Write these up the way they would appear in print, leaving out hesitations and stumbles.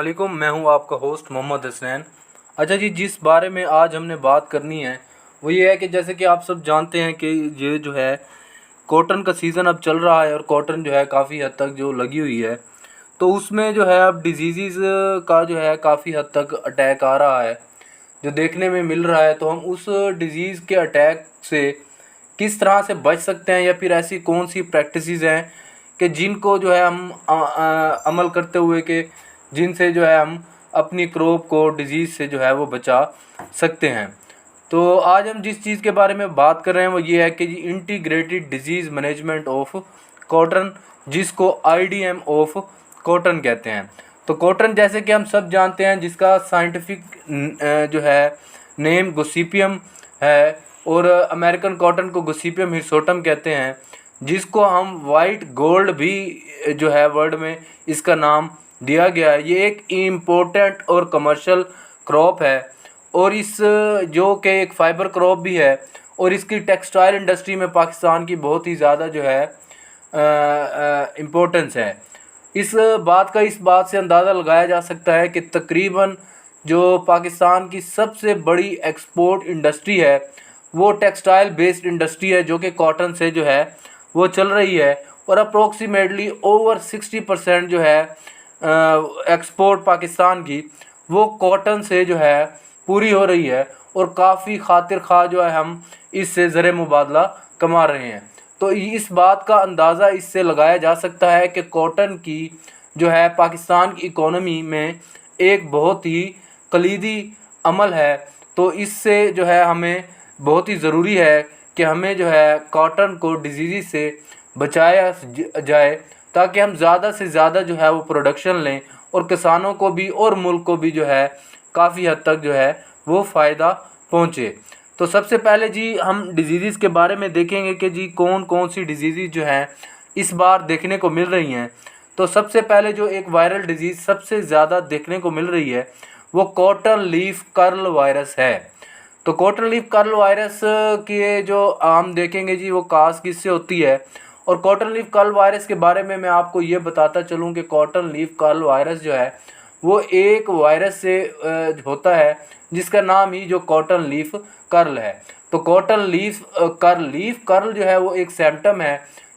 वालेकुम, मैं हूं आपका होस्ट मोहम्मद हसनैन। अच्छा जी, जिस बारे में आज हमने बात करनी है वो ये है कि जैसे कि आप सब जानते हैं कि ये जो है कॉटन का सीज़न अब चल रहा है और कॉटन जो है काफ़ी हद तक जो लगी हुई है, तो उसमें जो है अब डिजीज़ का जो है काफ़ी हद तक अटैक आ रहा है, जो देखने में मिल रहा है। तो हम उस डिज़ीज़ के अटैक से किस तरह से बच सकते हैं, या फिर ऐसी कौन सी प्रैक्टिसेस हैं कि जिनको जो है हम अमल करते हुए कि जिनसे जो है हम अपनी क्रॉप को डिजीज़ से जो है वो बचा सकते हैं। तो आज हम जिस चीज़ के बारे में बात कर रहे हैं वो ये है कि जी integrated disease management of cotton, जिसको आईडीएम ऑफ कॉटन कहते हैं। तो कॉटन जैसे कि हम सब जानते हैं, जिसका साइंटिफिक जो है नेम गोसिपियम है, और अमेरिकन कॉटन को गोसिपियम हिरसोटम कहते हैं, जिसको हम वाइट गोल्ड भी जो है वर्ड में इसका नाम दिया गया है। ये एक इम्पोर्टेंट और कमर्शियल क्रॉप है, और इस जो कि एक फाइबर क्रॉप भी है, और इसकी टेक्सटाइल इंडस्ट्री में पाकिस्तान की बहुत ही ज़्यादा जो है इम्पोर्टेंस है। इस बात से अंदाज़ा लगाया जा सकता है कि तकरीबन जो पाकिस्तान की सबसे बड़ी एक्सपोर्ट इंडस्ट्री है वो टेक्सटाइल बेस्ड इंडस्ट्री है, जो कि कॉटन से जो है वो चल रही है। और अप्रोक्सीमेटली ओवर 60% जो है एक्सपोर्ट पाकिस्तान की वो कॉटन से जो है पूरी हो रही है, और काफ़ी खातिर खा जो है हम इससे ज़र मुबादला कमा रहे हैं। तो इस बात का अंदाज़ा इससे लगाया जा सकता है कि कॉटन की जो है पाकिस्तान की इकोनॉमी में एक बहुत ही कलीदी अमल है। तो इससे जो है हमें बहुत ही ज़रूरी है कि हमें जो है कॉटन को डिजीज़ से बचाया जाए, ताकि हम ज़्यादा से ज़्यादा जो है वो प्रोडक्शन लें, और किसानों को भी और मुल्क को भी जो है काफ़ी हद तक जो है वो फ़ायदा पहुँचे। तो सबसे पहले जी हम डिजीज़ के बारे में देखेंगे कि जी कौन कौन सी डिजीज़ जो हैं इस बार देखने को मिल रही हैं। तो सबसे पहले जो एक वायरल डिजीज़ सबसे ज़्यादा देखने को मिल रही है वो कॉटन लीफ कर्ल वायरस है। तो कॉटन लीफ कर्ल वायरस की जो हम देखेंगे जी वो कास किससे होती है। और कॉटन लीफ कर्ल वायरस के बारे में मैं आपको ये बताता चलूँ कि कॉटन लीफ कर्ल वायरस जो है वो एक वायरस से होता है, जिसका नाम ही जो कॉटन लीफ कर्ल है। तो कॉटन लीफ कर्ल जो है वो एक सिम्टम है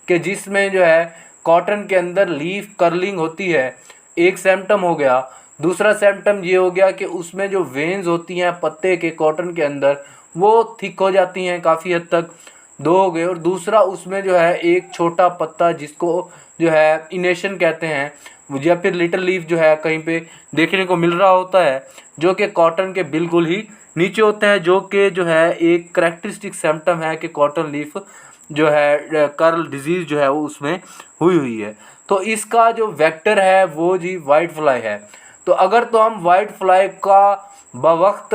कि जिसमें जो है कॉटन के अंदर लीफ कर्लिंग होती है, एक सिम्टम हो गया। दूसरा सिम्टम ये हो गया कि उसमें जो वेन्स होती हैं पत्ते के कॉटन के अंदर वो थिक हो जाती हैं काफ़ी हद तक, दो हो गए। और दूसरा उसमें जो है एक छोटा पत्ता जिसको जो है इनेशन कहते हैं, या फिर लिटिल लीफ जो है कहीं पे देखने को मिल रहा होता है, जो कि कॉटन के बिल्कुल ही नीचे होते हैं, जो कि जो है एक करेक्टरिस्टिक सिम्टम है कि कॉटन लीफ जो है कर्ल डिजीज़ जो है वो उसमें हुई है। तो इसका जो वेक्टर है वो जी वाइट फ्लाई है। तो अगर तो हम वाइट फ्लाई का बवक्त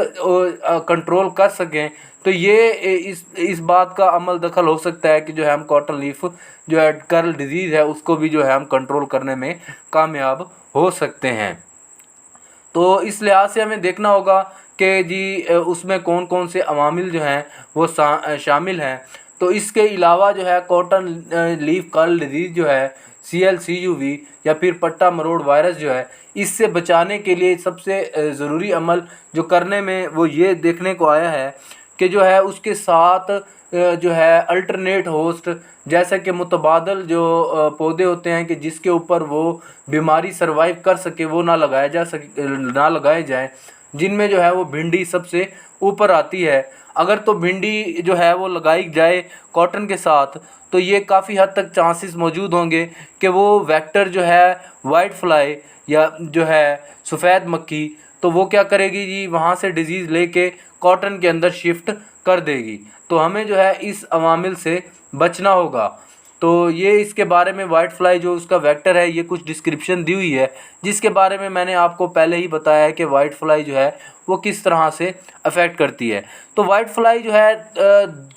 कंट्रोल कर सकें तो ये इस बात का अमल दखल हो सकता है कि जो है हम कॉटन लीफ जो है कर्ल डिजीज़ है उसको भी जो है हम कंट्रोल करने में कामयाब हो सकते हैं। तो इस लिहाज से हमें देखना होगा कि जी उसमें कौन कौन से अवामिल जो हैं वो शामिल हैं। तो इसके अलावा जो है कॉटन लीफ कर्ल डिजीज़ जो है CLCUV या फिर पट्टा मरोड़ वायरस जो है, इससे बचाने के लिए सबसे ज़रूरी अमल जो करने में वो ये देखने को आया है कि जो है उसके साथ जो है अल्टरनेट होस्ट, जैसे कि मुतबादल जो पौधे होते हैं कि जिसके ऊपर वो बीमारी सर्वाइव कर सके वो ना लगाए जाए, जिनमें जो है वो भिंडी सबसे ऊपर आती है। अगर तो भिंडी जो है वो लगाई जाए कॉटन के साथ तो ये काफ़ी हद तक चांसेस मौजूद होंगे कि वो वेक्टर जो है वाइट फ्लाई या जो है सफ़ेद मक्खी, तो वो क्या करेगी जी वहाँ से डिजीज़ लेके कॉटन के अंदर शिफ्ट कर देगी। तो हमें जो है इस अवामिल से बचना होगा। तो ये इसके बारे में वाइट फ्लाई जो उसका वेक्टर है ये कुछ डिस्क्रिप्शन दी हुई है, जिसके बारे में मैंने आपको पहले ही बताया है कि वाइट फ्लाई जो है वो किस तरह से अफेक्ट करती है। तो वाइट फ्लाई जो है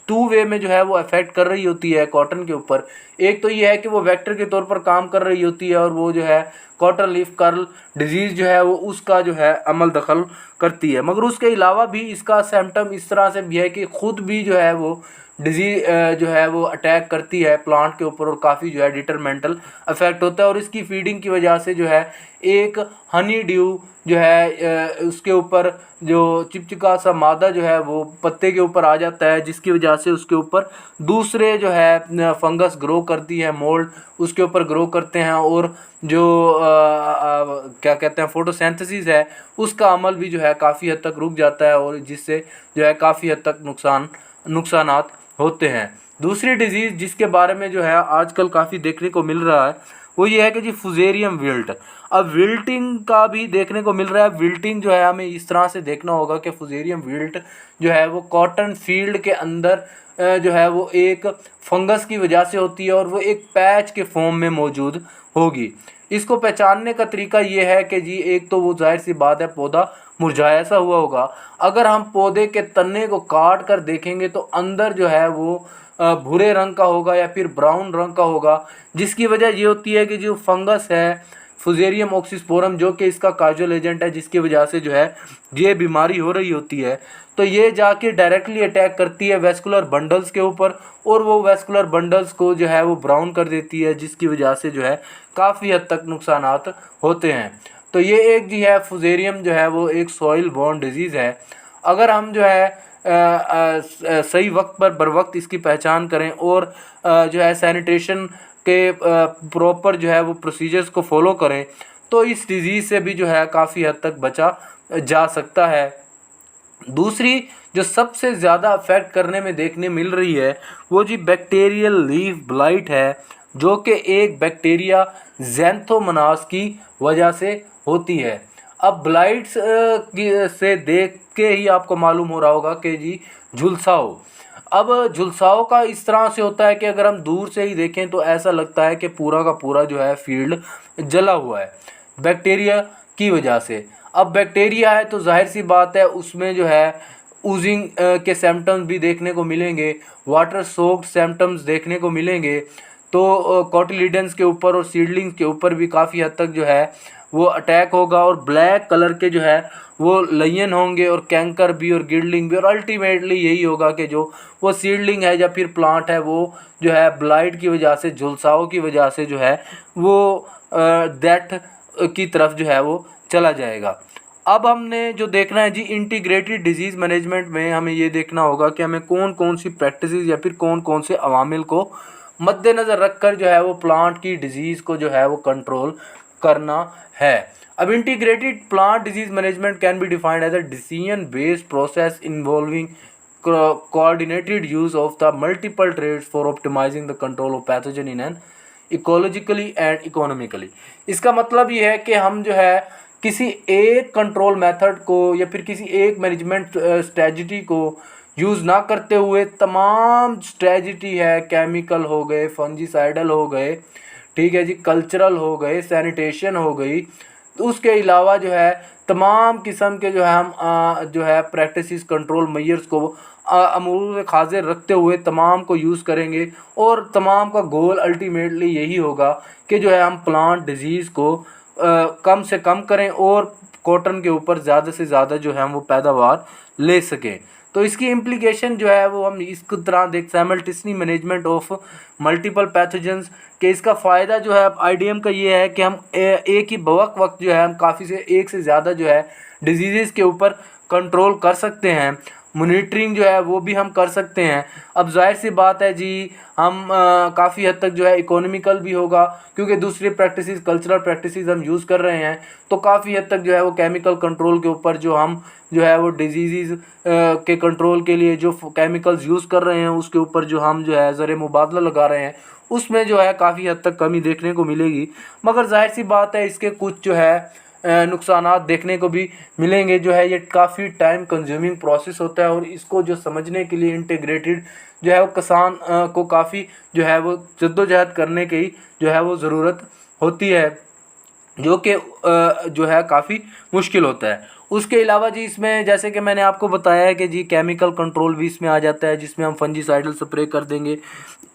2 वे में जो है वो अफेक्ट कर रही होती है कॉटन के ऊपर। एक तो ये है कि वो वेक्टर के तौर पर काम कर रही होती है, और वो जो है कॉटन लीफ कर्ल डिजीज़ जो है वो उसका जो है अमल दखल करती है। मगर उसके अलावा भी इसका सिम्टम इस तरह से भी है कि ख़ुद भी जो है वो डिजीज़ जो है वो अटैक करती है प्लांट के ऊपर, और काफ़ी जो है डिटरमेंटल अफेक्ट होता है। और इसकी फीडिंग की वजह से जो है एक हनी ड्यू जो है उसके ऊपर जो चिपचिपा सा मादा जो है वो पत्ते के ऊपर आ जाता है, जिसकी वजह से उसके ऊपर दूसरे जो है फंगस ग्रो करती है, मोल्ड उसके ऊपर ग्रो करते हैं, और जो क्या कहते हैं फोटोसिंथेसिस है उसका अमल भी जो है काफ़ी हद तक रुक जाता है, और जिससे जो है काफ़ी हद तक नुकसानात होते हैं। दूसरी डिजीज़ जिसके बारे में जो है आजकल काफ़ी देखने को मिल रहा है वो ये है कि जी फुजेरियम विल्ट। अब विल्टिंग का भी देखने को मिल रहा है। विल्टिंग जो है हमें इस तरह से देखना होगा कि फुजेरियम विल्ट जो है वो कॉटन फील्ड के अंदर जो है वो एक फंगस की वजह से होती है, और वो एक पैच के फॉर्म में मौजूद होगी। इसको पहचानने का तरीका ये है कि जी एक तो वो जाहिर सी बात है पौधा मुरझाया सा हुआ होगा। अगर हम पौधे के तने को काट कर देखेंगे तो अंदर जो है वो भूरे रंग का होगा या फिर ब्राउन रंग का होगा, जिसकी वजह ये होती है कि जो फंगस है फुजेरियम ऑक्सीस्पोरम जो कि इसका काजल एजेंट है, जिसकी वजह से जो है ये बीमारी हो रही होती है, तो ये जाके डायरेक्टली अटैक करती है वेस्कुलर बंडल्स के ऊपर, और वो वेस्कुलर बंडल्स को जो है वो ब्राउन कर देती है, जिसकी वजह से जो है काफ़ी हद तक नुकसानात होते हैं। तो ये एक जो है फुजेरियम जो है वो एक सॉइल बॉर्न डिजीज़ है। अगर हम जो है सही वक्त पर बर वक्त इसकी पहचान करें और जो है सैनिटेशन के प्रॉपर जो है वो प्रोसीजर्स को फॉलो करें तो इस डिज़ीज़ से भी जो है काफ़ी हद तक बचा जा सकता है। दूसरी जो सबसे ज़्यादा अफेक्ट करने में देखने मिल रही है वो जी बैक्टीरियल लीफ ब्लाइट है, जो कि एक बैक्टीरिया ज़ैंथोमोनास की वजह से होती है। अब ब्लाइट्स से देख के ही आपको मालूम हो रहा होगा कि जी झुलसाओ। अब झुलसाओ का इस तरह से होता है कि अगर हम दूर से ही देखें तो ऐसा लगता है कि पूरा का पूरा जो है फील्ड जला हुआ है बैक्टीरिया की वजह से। अब बैक्टीरिया है तो जाहिर सी बात है उसमें जो है ऊजिंग के सिम्टम्स भी देखने को मिलेंगे, वाटर सोक्ड सिम्टम्स देखने को मिलेंगे। तो कोटिलिडन्स के ऊपर और सीडलिंग्स के ऊपर भी काफ़ी हद तक जो है वो अटैक होगा, और ब्लैक कलर के जो है वो लयन होंगे, और कैंकर भी और गिल्डिंग भी, और अल्टीमेटली यही होगा कि जो वो सीडलिंग है या फिर प्लांट है वो जो है ब्लाइट की वजह से, झुलसाओं की वजह से जो है वो डेथ की तरफ जो है वो चला जाएगा। अब हमने जो देखना है जी इंटीग्रेटेड डिजीज़ मैनेजमेंट में हमें ये देखना होगा कि हमें कौन कौन सी प्रैक्टिसेस या फिर कौन कौन से अवामिल को मद्देनज़र रख कर जो है वो प्लांट की डिजीज़ को जो है वो कंट्रोल करना है। अब integrated plant disease management can be defined as a decision based process involving coordinated use of the multiple traits for optimizing the control of pathogen in an ecologically and economically. इसका मतलब ये है कि हम जो है किसी एक कंट्रोल मेथड को या फिर किसी एक मैनेजमेंट स्ट्रेटजी को यूज़ ना करते हुए तमाम स्ट्रेटजी है, केमिकल हो गए, फंजीसाइडल हो गए, ठीक है जी, कल्चरल हो गए, सैनिटेशन हो गई, तो उसके अलावा जो है तमाम किस्म के जो है हम जो है प्रैक्टिसेस कंट्रोल मेजर्स को अमूल खाजिर रखते हुए तमाम को यूज़ करेंगे, और तमाम का गोल अल्टीमेटली यही होगा कि जो है हम प्लांट डिजीज़ को कम से कम करें और कॉटन के ऊपर ज़्यादा से ज़्यादा जो है हम वो पैदावार ले सकें। तो इसकी इम्प्लीकेशन जो है वो हम इस तरह देख simultaneous management of multiple pathogens के इसका फ़ायदा जो है आईडीएम का ये है कि हम एक ही वक्त जो है हम काफ़ी से एक से ज़्यादा जो है डिजीज़ के ऊपर कंट्रोल कर सकते हैं। मॉनिटरिंग जो है वो भी हम कर सकते हैं। अब जाहिर सी बात है जी हम काफ़ी हद तक जो है इकोनॉमिकल भी होगा, क्योंकि दूसरी प्रैक्टिसेस कल्चरल प्रैक्टिसेस हम यूज़ कर रहे हैं, तो काफ़ी हद तक जो है वो केमिकल कंट्रोल के ऊपर जो हम जो है वो डिजीज़ के कंट्रोल के लिए जो केमिकल्स यूज़ कर रहे हैं उसके ऊपर जो हम जो है ज़र मुबादला लगा रहे हैं उसमें जो है काफ़ी हद तक कमी देखने को मिलेगी। मगर जाहिर सी बात है इसके कुछ जो है नुकसानात देखने को भी मिलेंगे। जो है ये काफ़ी टाइम कंज्यूमिंग प्रोसेस होता है, और इसको जो समझने के लिए इंटीग्रेटेड जो है वो किसान को काफ़ी जो है वो जद्दोजहद करने की जो है वो ज़रूरत होती है, जो कि जो है काफ़ी मुश्किल होता है। उसके अलावा जी इसमें जैसे कि मैंने आपको बताया है कि जी केमिकल कंट्रोल भी इसमें आ जाता है, जिसमें हम फंजीसाइडल स्प्रे कर देंगे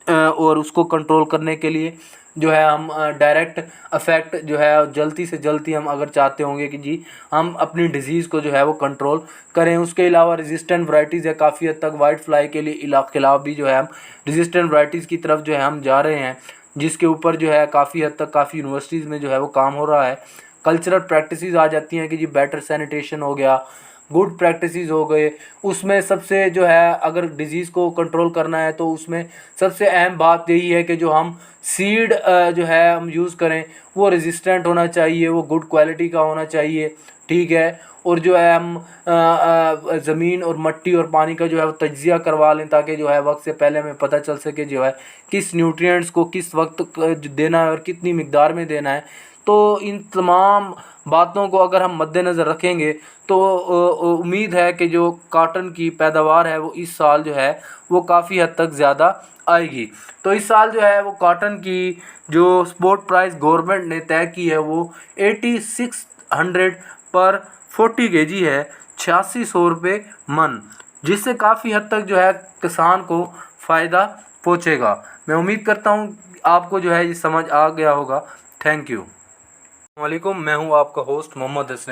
और उसको कंट्रोल करने के लिए जो है हम डायरेक्ट अफेक्ट जो है जल्दी से जल्दी हम अगर चाहते होंगे कि जी हम अपनी डिजीज़ को जो है वो कंट्रोल करें। उसके अलावा रेजिस्टेंट वैराइटीज़ है, काफ़ी हद तक वाइट फ्लाई के लिए खिलाफ भी जो है हम रेजिस्टेंट वैराइटीज़ की तरफ जो है हम जा रहे हैं, जिसके ऊपर जो है काफ़ी हद तक काफ़ी यूनिवर्सिटीज़ में जो है वो काम हो रहा है। कल्चरल प्रैक्टिसेस आ जाती हैं कि जी बेटर सैनिटेशन हो गया, गुड प्रैक्टिसेस हो गए। उसमें सबसे जो है अगर डिज़ीज़ को कंट्रोल करना है तो उसमें सबसे अहम बात यही है कि जो हम सीड जो है हम यूज़ करें वो रेजिस्टेंट होना चाहिए, वो गुड क्वालिटी का होना चाहिए, ठीक है। और जो है हम ज़मीन और मिट्टी और पानी का जो है वो तज्ज़िया करवा लें ताकि जो है वक्त से पहले हमें पता चल सके जो है किस न्यूट्रिएंट्स को किस वक्त देना है और कितनी मिकदार में देना है। तो इन तमाम बातों को अगर हम मद्देनज़र रखेंगे तो उम्मीद है कि जो कॉटन की पैदावार है वो इस साल जो है वो काफ़ी हद तक ज़्यादा आएगी। तो इस साल जो है वो कॉटन की जो स्पॉट प्राइस गवर्नमेंट ने तय की है वो 8600 पर 40 kg है, 8600 रुपये मन, जिससे काफ़ी हद तक जो है किसान को फ़ायदा पहुँचेगा। मैं उम्मीद करता हूँ आपको जो है ये समझ आ गया होगा। Thank you. वालेकुम, मैं हूँ आपका होस्ट मोहम्मद हसन।